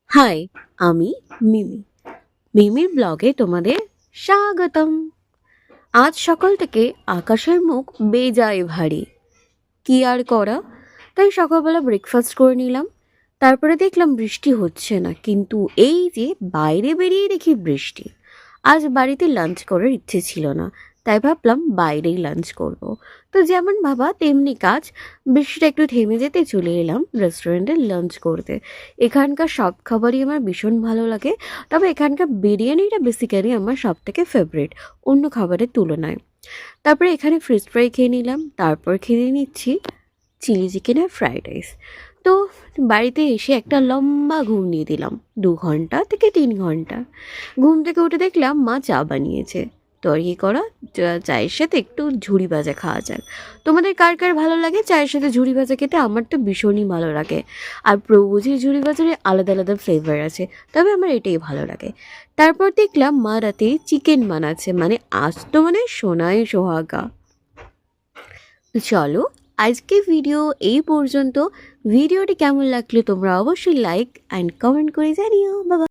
High, আমি মিমি। মিমির ব্লগে তোমাদের স্বাগতম। আজ সকাল থেকে আকাশের মুখ বেজায় ভারী, কি আর করা, তাই সকালবেলা ব্রেকফাস্ট করে নিলাম। তারপরে দেখলাম বৃষ্টি হচ্ছে না, কিন্তু এই যে বাইরে বেরিয়ে দেখি বৃষ্টি। আজ বাড়িতে লাঞ্চ করার ইচ্ছে ছিল না, তাই ভাবলাম বাইরেই লাঞ্চ করব। তো যেমন ভাবা তেমনি কাজ। বৃষ্টিটা একটু থেমে যেতে চলে এলাম রেস্টুরেন্টে লাঞ্চ করতে। এখানকার সব খাবারই আমার ভীষণ ভালো লাগে, তবে এখানকার বিরিয়ানিটা বেসিক্যালি আমার সব থেকে ফেভারিট অন্য খাবারের তুলনায়। তারপরে এখানে ফিশ ফ্রাই খেয়ে নিলাম, তারপর খেয়ে নিচ্ছি চিলি চিকেন আর ফ্রাইড রাইস। তো বাড়িতে এসে একটা লম্বা ঘুম দিয়ে দিলাম, 2 ঘন্টা থেকে 3 ঘন্টা। ঘুম থেকে উঠে দেখলাম মা চা বানিয়েছে, তৈরি করা চায়ের সাথে একটু ঝুড়ি ভাজা খাওয়া যাক। তোমাদের কার কার ভালো লাগে চায়ের সাথে ঝুড়ি ভাজা খেতে? আমার তো ভীষণই ভালো লাগে। আর প্রভুজির ঝুড়ি ভাজার আলাদা আলাদা ফ্লেভার আছে, তবে আমার এটাই ভালো লাগে। তারপর দেখলাম মা রাতে চিকেন বানাচ্ছে, মানে আজ তো মানে সোনায় সোহাগা। চলো, আজকে ভিডিও এই পর্যন্ত। ভিডিওটি কেমন লাগলো তোমরা অবশ্যই লাইক অ্যান্ড কমেন্ট করে জানিও। বাবা।